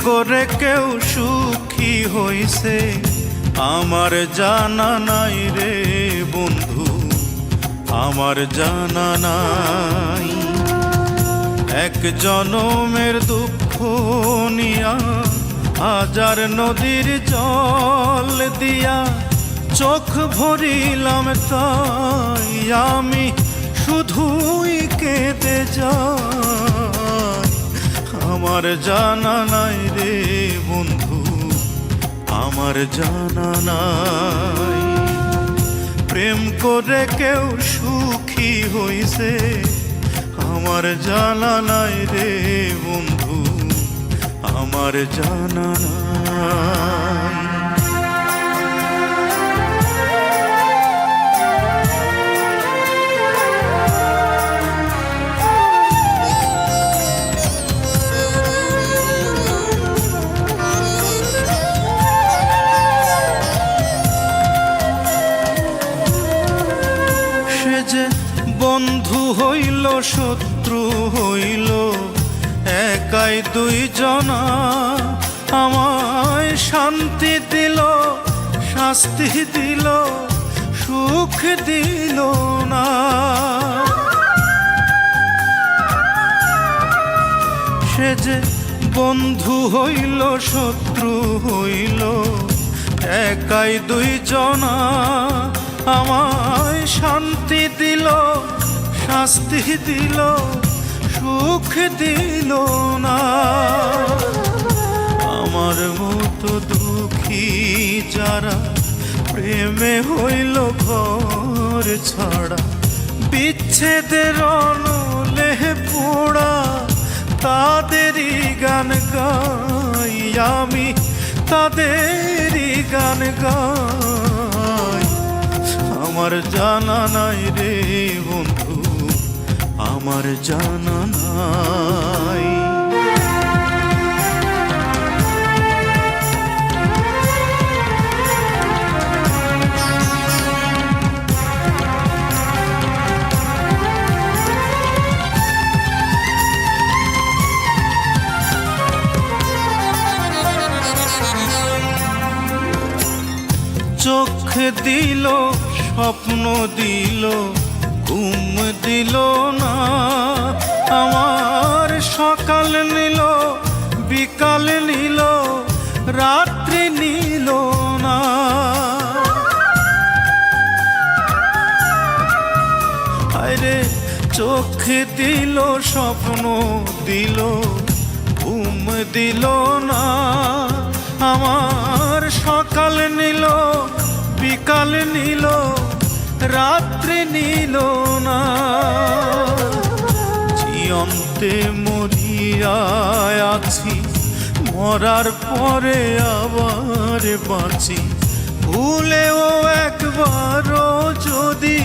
করে কেউ সুখী হইছে আমার জানা নাই রে বন্ধু, আমার জানা নাই। এক জনমের দুঃখ নিয়া হাজার নদীর জল দিয়া চোখ ভরিলাম, তাই আমি শুধুই কেঁদে যাই। আমার জানা নাই রে বন্ধু, আমার জানা নাই। প্রেম করে কেউ সুখী হইছে আমার জানা নাই রে বন্ধু, আমার জানা নাই। যে বন্ধু হইল শত্রু হইল একাই দুইজনা, আমায় শান্তি দিল শাস্তি দিল সুখ দিল না। সে যে বন্ধু হইল শত্রু হইল একাই দুইজনা, আমায় শান্তি দিল শাস্তি দিল সুখ দিল না। আমার মতো দুঃখী যারা প্রেমে হইল ঘর ছাড়া, বিচ্ছেদের অনলে পোড়া তাদেরই গান গাই আমি, তাদেরই গান গাই। আমার জানা নাই রে বন্ধু, আমার জানা নাই। চোখ দিল স্বপ্ন দিল ঘুম দিল না, আমার সকাল নিল বিকাল নিল রাত্রি নিল না। আরে চোখ দিল স্বপ্ন দিল ঘুম দিল না, আমার সকাল নিল বিকাল নিল রাত্রি নিল না। জীবন্তে মরিয়া আছি মরার পরে আবার বাঁচি, ভুলেও একবারও যদি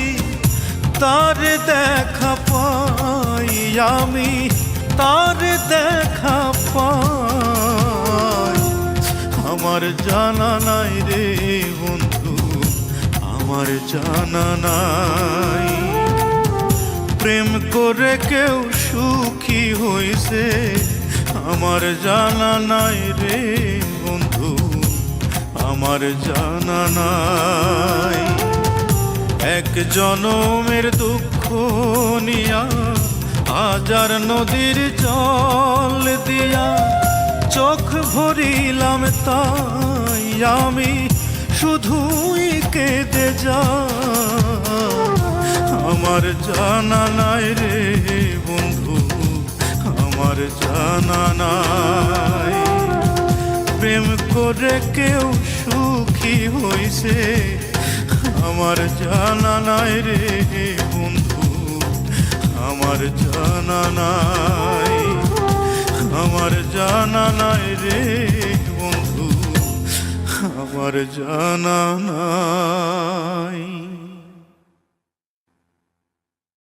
তার দেখা পাই আমি, তার দেখা পাই। আমার জানা নাই রে বন্ধু, আমার জানা নাই। প্রেম করে কেউ সুখী হইছে আমার জানা নাই রে বন্ধু, আমার জানা নাই। এক জনমের দুঃখ নিয়া হাজার নদীর জল দিয়া চোখ ভরিলাম, তাই আমি শুধুই কেঁদে যাই। আমার জানা নাই রে বন্ধু, আমার জানা নাই। প্রেম করে কেউ সুখী হইছে আমার জানা নাই রে বন্ধু, আমার জানা নাই। আমার জানা নাই রে বন্ধু, আমার জানা নাই।